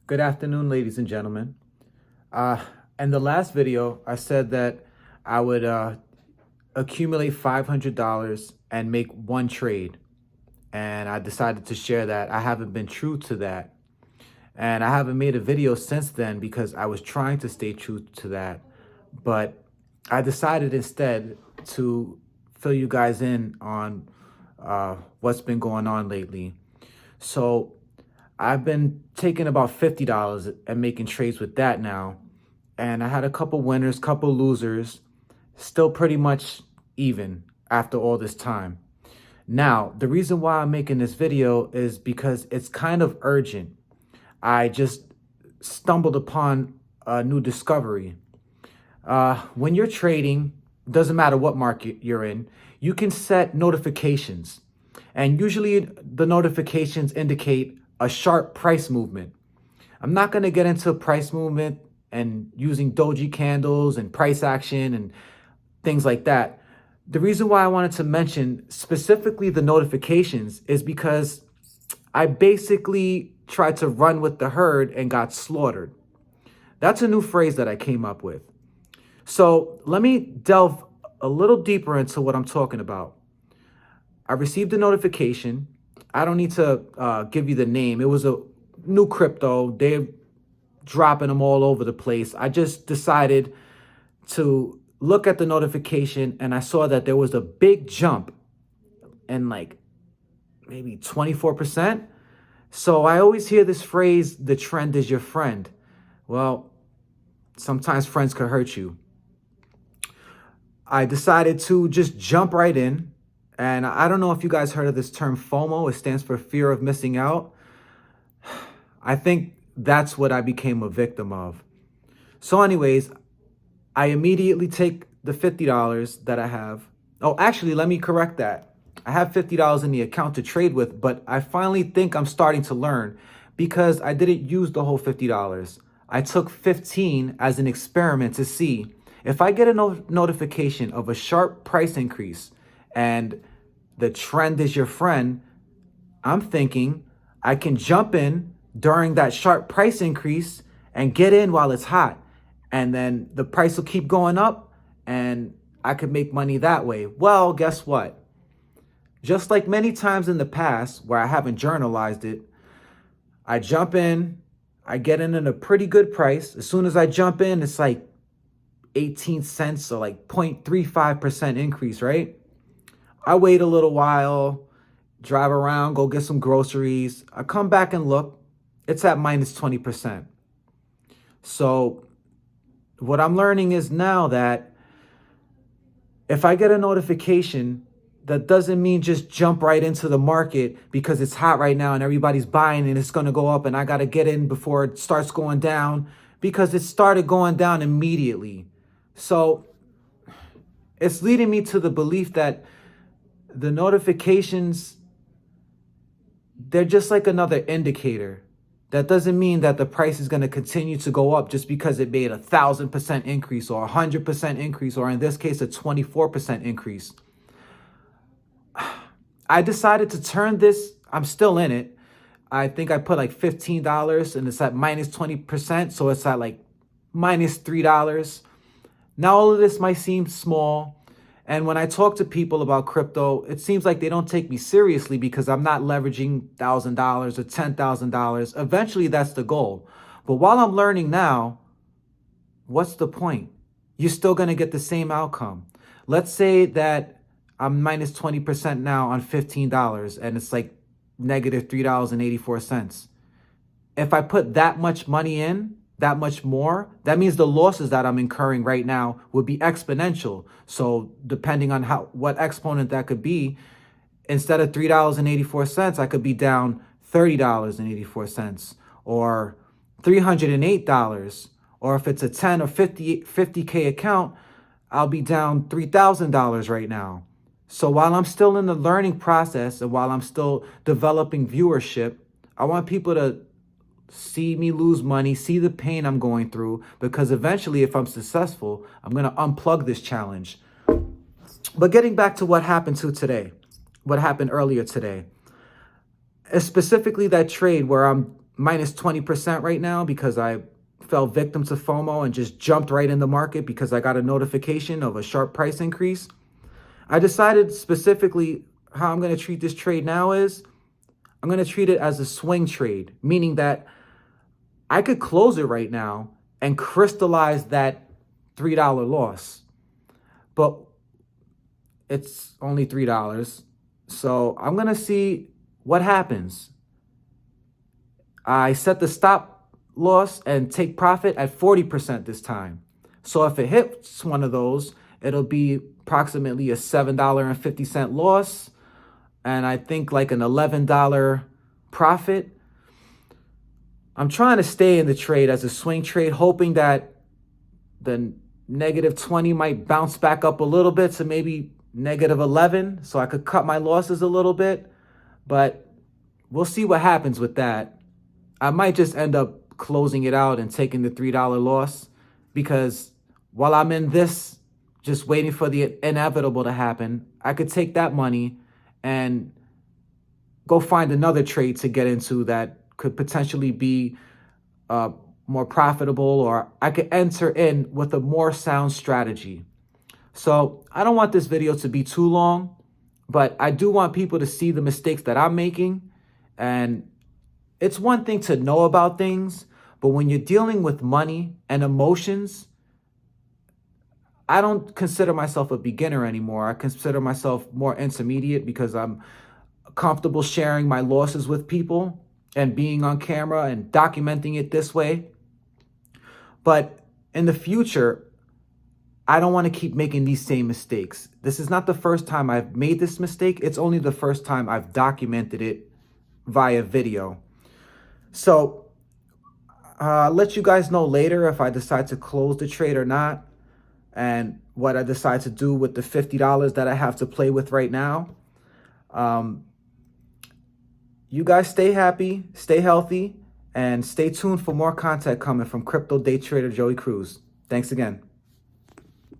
Good afternoon, ladies and gentlemen. Uh, in the last video, I said that I would accumulate $500 and make one trade. And I decided to share that. I haven't been true to that. And I haven't made a video since then because I was trying to stay true to that. But I decided instead to fill you guys in on what's been going on lately. So I've been taking about $50 and making trades with that now. And I had a couple winners, couple losers, still pretty much even after all this time. Now, the reason why I'm making this video is because it's kind of urgent. I just stumbled upon a new discovery. When you're trading, doesn't matter what market you're in, you can set notifications. And usually the notifications indicate a sharp price movement. I'm not going to get into price movement and using doji candles and price action and things like that. The reason why I wanted to mention specifically the notifications is because I basically tried to run with the herd and got slaughtered. That's a new phrase that I came up with. So let me delve a little deeper into what I'm talking about. I received a notification. I don't need to give you the name. It was a new crypto. They're dropping them all over the place. I just decided to look at the notification and I saw that there was a big jump in like maybe 24%. So I always hear this phrase, the trend is your friend. Well, sometimes friends could hurt you. I decided to just jump right in. And I don't know if you guys heard of this term FOMO. It stands for fear of missing out. I think that's what I became a victim of. So anyways, I immediately take the $50 that I have. Oh, actually, let me correct that. I have $50 in the account to trade with, but I finally think I'm starting to learn because I didn't use the whole $50. I took 15 as an experiment to see if I get a notification of a sharp price increase and the trend is your friend, I'm thinking I can jump in during that sharp price increase and get in while it's hot. And then the price will keep going up and I could make money that way. Well, guess what? Just like many times in the past where I haven't journalized it, I jump in, I get in at a pretty good price. As soon as I jump in, it's like 18 cents or like 0.35% increase, right? I wait a little while, drive around, go get some groceries. I come back and look, it's at minus 20%. So what I'm learning is now that if I get a notification, that doesn't mean just jump right into the market because it's hot right now and everybody's buying and it's going to go up and I got to get in before it starts going down because it started going down immediately. So it's leading me to the belief that the notifications, they're just like another indicator. That doesn't mean that the price is going to continue to go up just because it made 1,000% increase or 100% increase, or in this case, a 24% increase. I decided to turn this, I'm still in it. I think I put like $15 and it's at minus 20%. So it's at like minus $3. Now, all of this might seem small. And when I talk to people about crypto, it seems like they don't take me seriously because I'm not leveraging $1,000 or $10,000. Eventually, that's the goal. But while I'm learning now, what's the point? You're still going to get the same outcome. Let's say that I'm minus 20% now on $15 and it's like negative $3.84. If I put that much money in, that much more, that means the losses that I'm incurring right now would be exponential. So depending on what exponent that could be, instead of $3.84, I could be down $30.84 or $308. Or if it's a 10 or 50K account, I'll be down $3,000 right now. So while I'm still in the learning process and while I'm still developing viewership, I want people to see me lose money, see the pain I'm going through, because eventually, if I'm successful, I'm going to unplug this challenge. But getting back to what happened earlier today, specifically that trade where I'm minus 20% right now because I fell victim to FOMO and just jumped right in the market because I got a notification of a sharp price increase. I decided specifically how I'm going to treat this trade now is I'm going to treat it as a swing trade, meaning that I could close it right now and crystallize that $3 loss. But it's only $3. So I'm going to see what happens. I set the stop loss and take profit at 40% this time. So if it hits one of those, it'll be approximately a $7.50 loss. And I think like an $11 profit. I'm trying to stay in the trade as a swing trade, hoping that the negative 20 might bounce back up a little bit to maybe negative 11, so I could cut my losses a little bit. But we'll see what happens with that. I might just end up closing it out and taking the $3 loss, because while I'm in this, just waiting for the inevitable to happen, I could take that money and go find another trade to get into that could potentially be more profitable, or I could enter in with a more sound strategy. So I don't want this video to be too long, but I do want people to see the mistakes that I'm making. And it's one thing to know about things, but when you're dealing with money and emotions, I don't consider myself a beginner anymore. I consider myself more intermediate because I'm comfortable sharing my losses with people and being on camera and documenting it this way. But in the future, I don't want to keep making these same mistakes. This is not the first time I've made this mistake. It's only the first time I've documented it via video. So I'll let you guys know later if I decide to close the trade or not, and what I decide to do with the $50 that I have to play with right now. You guys stay happy, stay healthy, and stay tuned for more content coming from Crypto Day Trader Joey Cruz. Thanks again.